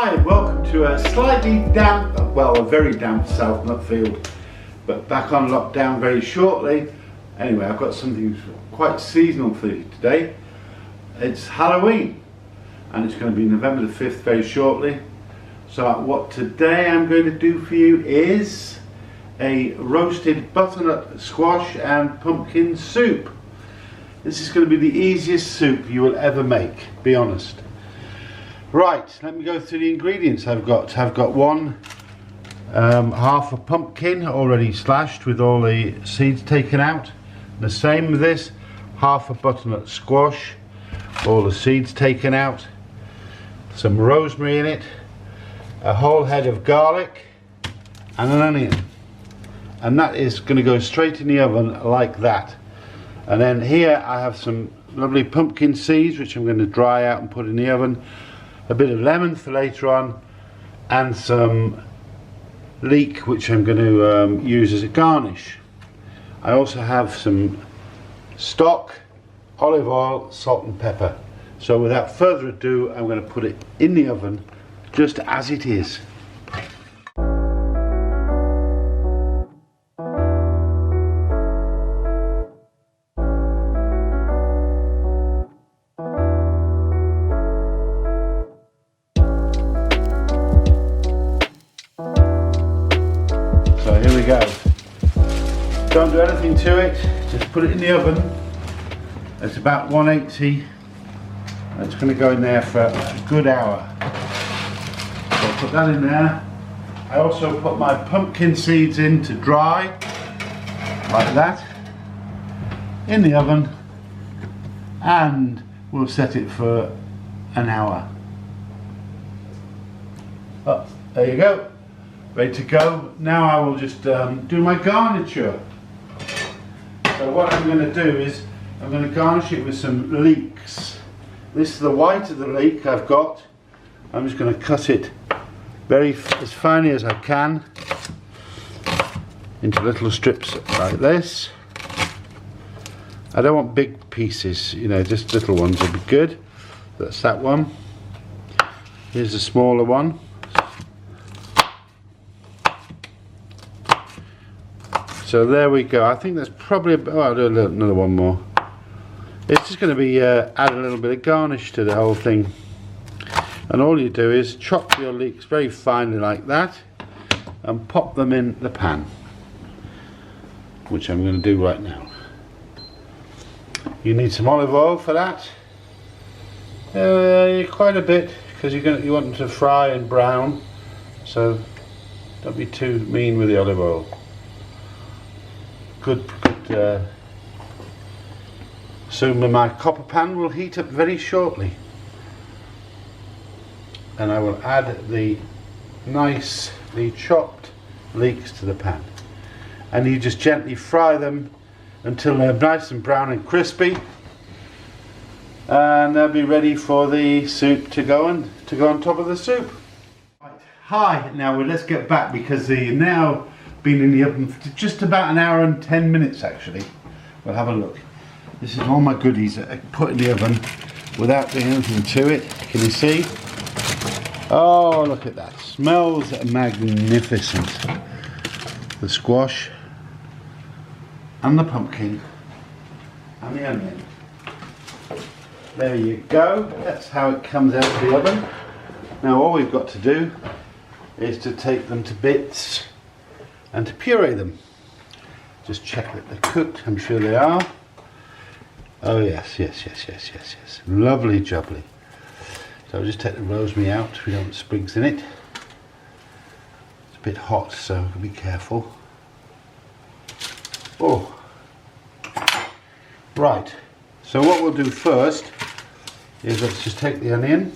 Hi, welcome to a slightly damp, well, a very damp South Nutfield, but back on lockdown very shortly. Anyway, I've got something quite seasonal for you today. It's Halloween, and it's going to be November the 5th very shortly. So what today I'm going to do for you is a roasted butternut squash and pumpkin soup. This is going to be the easiest soup you will ever make, be honest. Right, let me go through the ingredients I've got. One half a pumpkin already slashed with all the seeds taken out. The same with this, half a butternut squash, all the seeds taken out. Some rosemary in it, a whole head of garlic and an onion. And that is going to go straight in the oven like that. And then here I have some lovely pumpkin seeds which I'm going to dry out and put in the oven. A bit of lemon for later on, and some leek which I'm going to use as a garnish. I also have some stock, olive oil, salt and pepper. So without further ado, I'm going to put it in the oven just as it is. So here we go. Don't do anything to it, just put it in the oven. It's about 180. It's going to go in there for a good hour. So I'll put that in there. I also put my pumpkin seeds in to dry, like that, in the oven, and we'll set it for an hour. Oh, there you go. Ready to go. Now I will just do my garniture. So what I'm going to do is I'm going to garnish it with some leeks. This is the white of the leek I've got. I'm just going to cut it as finely as I can into little strips like this. I don't want big pieces, you know, just little ones would be good. That's that one. Here's a smaller one. So there we go. I think that's probably I'll do another one more. It's just going to be add a little bit of garnish to the whole thing. And all you do is chop your leeks very finely like that and pop them in the pan, which I'm going to do right now. You need some olive oil for that. Quite a bit, because you want them to fry and brown. So don't be too mean with the olive oil. Good. Soon my copper pan will heat up very shortly, and I will add the nicely chopped leeks to the pan, and you just gently fry them until they're nice and brown and crispy, and they'll be ready for the soup to go on top of the soup. Right. Hi, now let's get back, because they've now been in the oven for just about an hour and 10 minutes actually. We'll have a look. This is all my goodies that I put in the oven without doing anything to it. Can you see? Oh, look at that. Smells magnificent. The squash and the pumpkin and the onion. There you go. That's how it comes out of the oven. Now all we've got to do is to take them to bits and to puree them. Just check that they're cooked. I'm sure they are. Oh yes. Lovely jubbly. So I'll just take the rosemary out. We don't want sprigs in it. It's a bit hot, so be careful. Oh. Right. So what we'll do first is let's just take the onion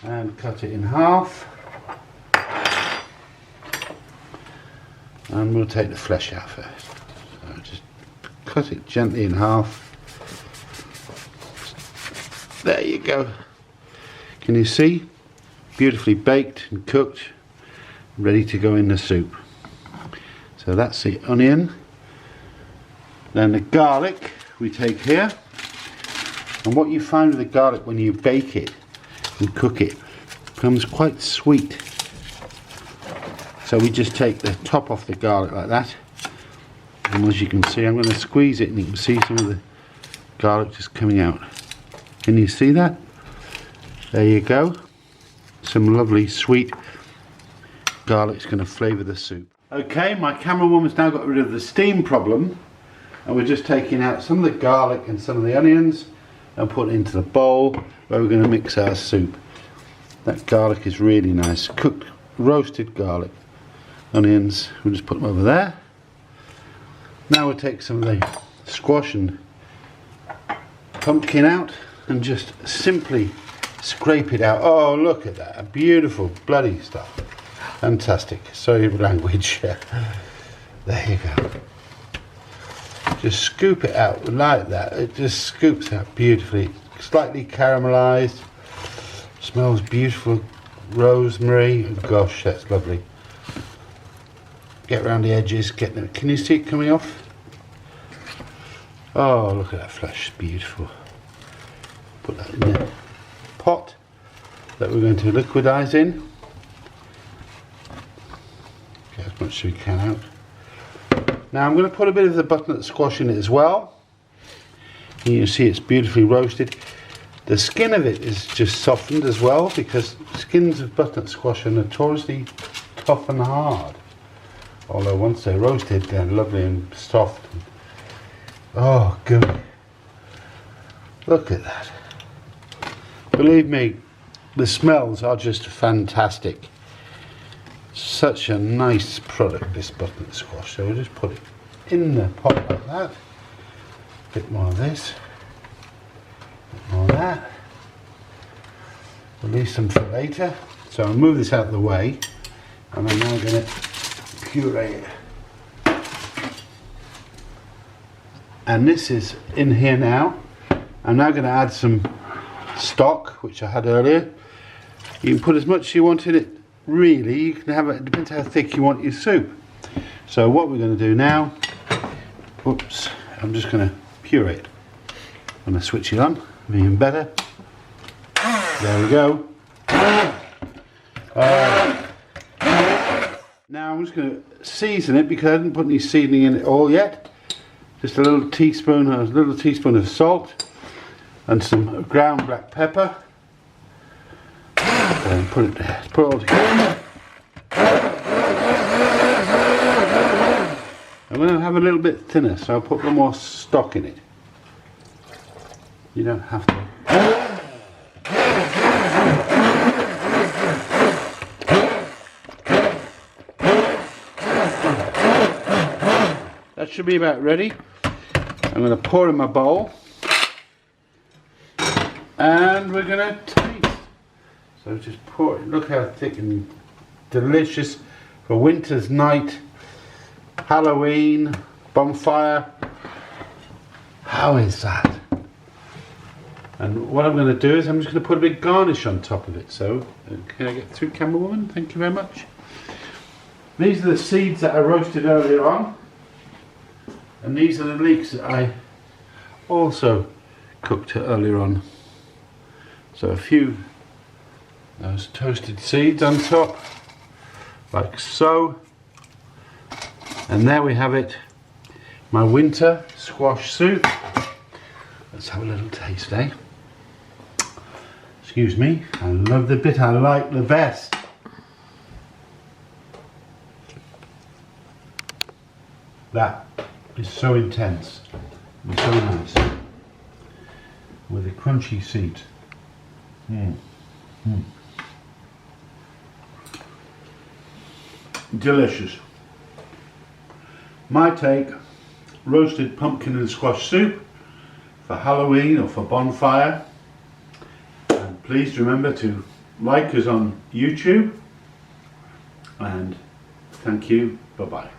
and cut it in half. And we'll take the flesh out first. So just cut it gently in half. There you go. Can you see? Beautifully baked and cooked, ready to go in the soup. So that's the onion. Then the garlic we take here. And what you find with the garlic when you bake it and cook it, becomes quite sweet. So we just take the top off the garlic like that, and as you can see, I'm going to squeeze it and you can see some of the garlic just coming out. Can you see that? There you go. Some lovely sweet garlic's going to flavour the soup. Okay, my camera woman's now got rid of the steam problem, and we're just taking out some of the garlic and some of the onions and putting it into the bowl where we're going to mix our soup. That garlic is really nice, cooked, roasted garlic. Onions, we'll just put them over there. Now we'll take some of the squash and pumpkin out and just simply scrape it out. Oh, look at that, beautiful bloody stuff. Fantastic, sorry for language. There you go. Just scoop it out like that. It just scoops out beautifully. Slightly caramelized. Smells beautiful. Rosemary. Oh, gosh, that's lovely. Get around the edges. Get them. Can you see it coming off? Oh, look at that flesh. Beautiful. Put that in the pot that we're going to liquidize in. Get as much as we can out. Now I'm going to put a bit of the butternut squash in it as well. And you can see it's beautifully roasted. The skin of it is just softened as well, because skins of butternut squash are notoriously tough and hard. Although once they're roasted, they're lovely and soft. Oh, good. Look at that. Believe me, the smells are just fantastic. Such a nice product, this butternut squash. So we'll just put it in the pot like that. A bit more of this, a bit more of that. We'll leave some for later. So I'll move this out of the way, and I'm now going to puree it. And this is in here now. I'm now going to add some stock, which I had earlier. You can put as much as you want in it. Really, you can have it depends how thick you want your soup. So what we're going to do now, oops, I'm just going to puree it. I'm going to switch it on, even better. There we go. Now I'm just going to season it, because I didn't put any seasoning in it all yet. Just a little teaspoon of salt and some ground black pepper. And put it all together. I'm going to have a little bit thinner, so I'll put a little more stock in it. You don't have to. That should be about ready. I'm going to pour in my bowl, and we're going to taste. So just pour it. Look how thick and delicious for winter's night, Halloween, bonfire. How is that? And what I'm going to do is I'm just going to put a big garnish on top of it. So can I get through, camera woman? Thank you very much. These are the seeds that I roasted earlier on, and these are the leeks that I also cooked earlier on. So a few those toasted seeds on top, like so. And there we have it, my winter squash soup. Let's have a little taste, eh? Excuse me, I love the bit I like the best. That is so intense and so nice, with the crunchy seeds. Delicious. My take, roasted pumpkin and squash soup for Halloween or for bonfire. And please remember to like us on YouTube, and thank you, bye bye.